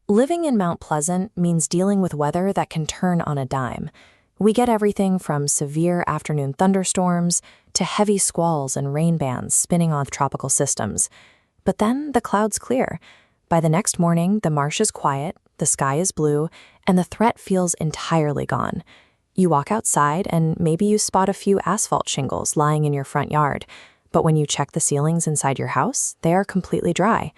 Living in Mount Pleasant means dealing with weather that can turn on a dime. We get everything from severe afternoon thunderstorms to heavy squalls and rain bands spinning off tropical systems. But then the clouds clear. By the next morning, the marsh is quiet, the sky is blue, and the threat feels entirely gone. You walk outside and maybe you spot a few asphalt shingles lying in your front yard. But when you check the ceilings inside your house, they are completely dry.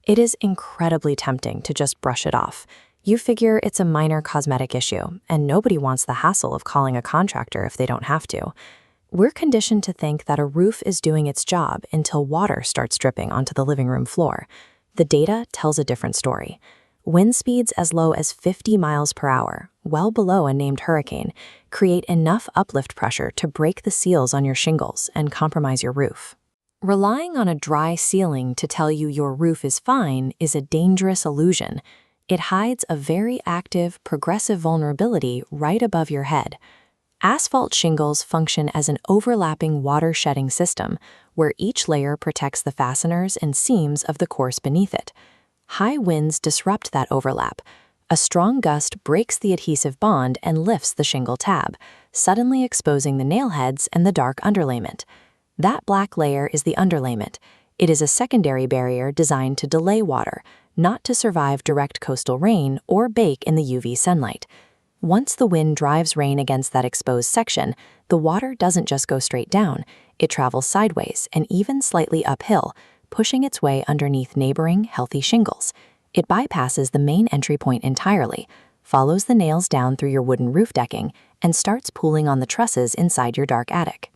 It is incredibly tempting to just brush it off. You figure it's a minor cosmetic issue, and nobody wants the hassle of calling a contractor if they don't have to. We're conditioned to think that a roof is doing its job until water starts dripping onto the living room floor. The data tells a different story. Wind speeds as low as 50 miles per hour, well below a named hurricane, create enough uplift pressure to break the seals on your shingles and compromise your roof. Relying on a dry ceiling to tell you your roof is fine is a dangerous illusion. It hides a very active, progressive vulnerability right above your head. Asphalt shingles function as an overlapping water-shedding system, where each layer protects the fasteners and seams of the course beneath it. High winds disrupt that overlap. A strong gust breaks the adhesive bond and lifts the shingle tab, suddenly exposing the nail heads and the dark underlayment. That black layer is the underlayment. It is a secondary barrier designed to delay water, not to survive direct coastal rain or bake in the UV sunlight. Once the wind drives rain against that exposed section, the water doesn't just go straight down, it travels sideways and even slightly uphill, pushing its way underneath neighboring, healthy shingles. It bypasses the main entry point entirely, follows the nails down through your wooden roof decking, and starts pooling on the trusses inside your dark attic.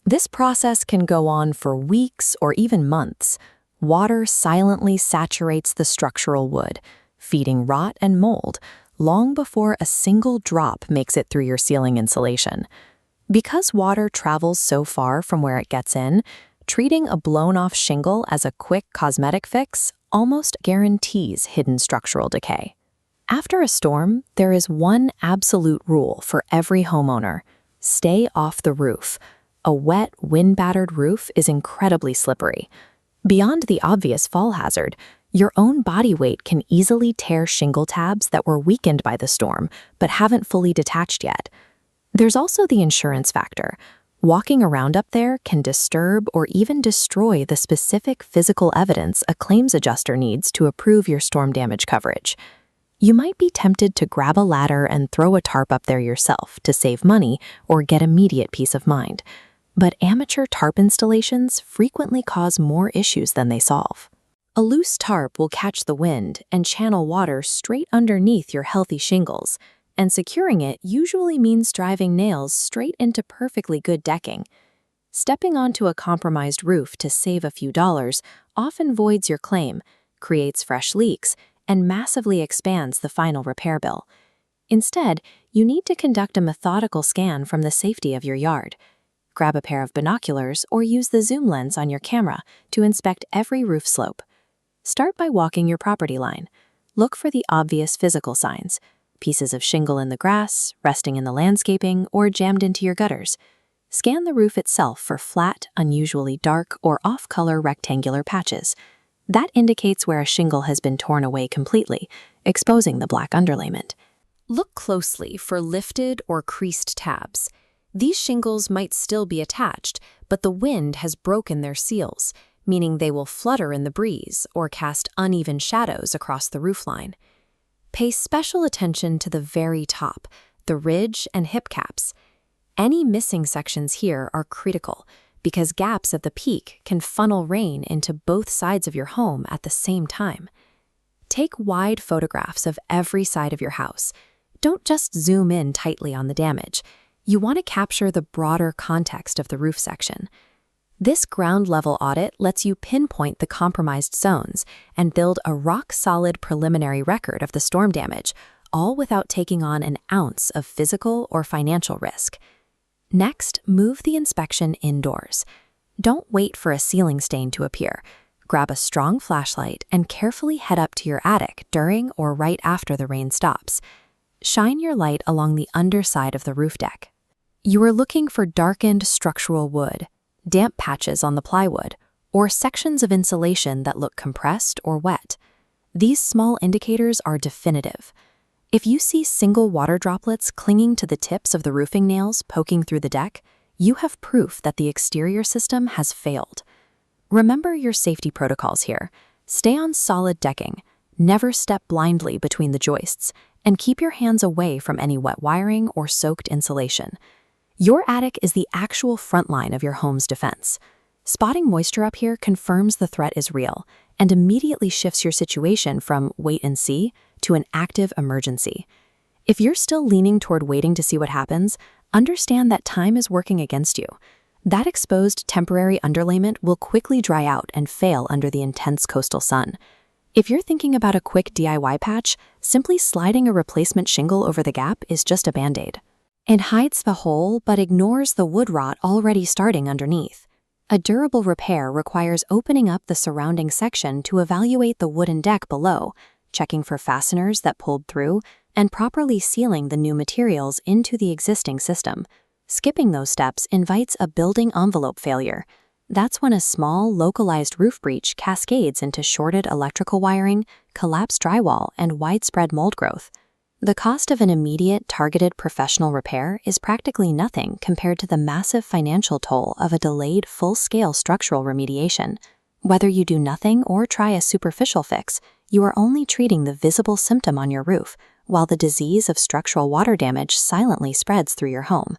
This process can go on for weeks or even months. Water silently saturates the structural wood, feeding rot and mold, long before a single drop makes it through your ceiling insulation. Because water travels so far from where it gets in, treating a blown-off shingle as a quick cosmetic fix almost guarantees hidden structural decay. After a storm, there is one absolute rule for every homeowner: stay off the roof. A wet, wind-battered roof is incredibly slippery. Beyond the obvious fall hazard, your own body weight can easily tear shingle tabs that were weakened by the storm but haven't fully detached yet. There's also the insurance factor. Walking around up there can disturb or even destroy the specific physical evidence a claims adjuster needs to approve your storm damage coverage. You might be tempted to grab a ladder and throw a tarp up there yourself to save money or get immediate peace of mind. But amateur tarp installations frequently cause more issues than they solve. A loose tarp will catch the wind and channel water straight underneath your healthy shingles, and securing it usually means driving nails straight into perfectly good decking. Stepping onto a compromised roof to save a few dollars often voids your claim, creates fresh leaks, and massively expands the final repair bill. Instead, you need to conduct a methodical scan from the safety of your yard. Grab a pair of binoculars or use the zoom lens on your camera to inspect every roof slope. Start by walking your property line. Look for the obvious physical signs: pieces of shingle in the grass, resting in the landscaping, or jammed into your gutters. Scan the roof itself for flat, unusually dark, or off-color rectangular patches. That indicates where a shingle has been torn away completely, exposing the black underlayment. Look closely for lifted or creased tabs. These shingles might still be attached, but the wind has broken their seals, meaning they will flutter in the breeze or cast uneven shadows across the roofline. Pay special attention to the very top, the ridge and hip caps. Any missing sections here are critical, because gaps at the peak can funnel rain into both sides of your home at the same time. Take wide photographs of every side of your house. Don't just zoom in tightly on the damage. You want to capture the broader context of the roof section. This ground-level audit lets you pinpoint the compromised zones and build a rock-solid preliminary record of the storm damage, all without taking on an ounce of physical or financial risk. Next, move the inspection indoors. Don't wait for a ceiling stain to appear. Grab a strong flashlight and carefully head up to your attic during or right after the rain stops. Shine your light along the underside of the roof deck. You are looking for darkened structural wood, damp patches on the plywood, or sections of insulation that look compressed or wet. These small indicators are definitive. If you see single water droplets clinging to the tips of the roofing nails poking through the deck, you have proof that the exterior system has failed. Remember your safety protocols here. Stay on solid decking, never step blindly between the joists, and keep your hands away from any wet wiring or soaked insulation. Your attic is the actual front line of your home's defense. Spotting moisture up here confirms the threat is real and immediately shifts your situation from wait and see to an active emergency. If you're still leaning toward waiting to see what happens, understand that time is working against you. That exposed temporary underlayment will quickly dry out and fail under the intense coastal sun. If you're thinking about a quick DIY patch, simply sliding a replacement shingle over the gap is just a band-aid. It hides the hole but ignores the wood rot already starting underneath. A durable repair requires opening up the surrounding section to evaluate the wooden deck below, checking for fasteners that pulled through, and properly sealing the new materials into the existing system. Skipping those steps invites a building envelope failure. That's when a small, localized roof breach cascades into shorted electrical wiring, collapsed drywall, and widespread mold growth. The cost of an immediate, targeted professional repair is practically nothing compared to the massive financial toll of a delayed, full-scale structural remediation. Whether you do nothing or try a superficial fix, you are only treating the visible symptom on your roof, while the disease of structural water damage silently spreads through your home.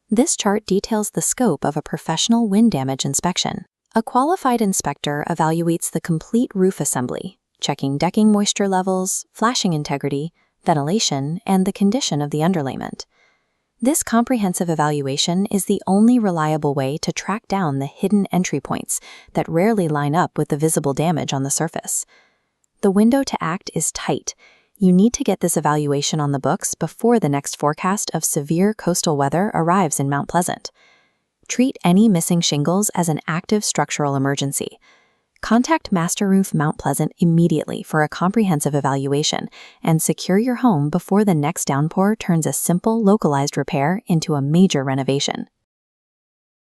This chart details the scope of a professional wind damage inspection. A qualified inspector evaluates the complete roof assembly, checking decking moisture levels, flashing integrity, ventilation, and the condition of the underlayment. This comprehensive evaluation is the only reliable way to track down the hidden entry points that rarely line up with the visible damage on the surface. The window to act is tight. You need to get this evaluation on the books before the next forecast of severe coastal weather arrives in Mount Pleasant. Treat any missing shingles as an active structural emergency. Contact Master Roof Mount Pleasant immediately for a comprehensive evaluation and secure your home before the next downpour turns a simple, localized repair into a major renovation.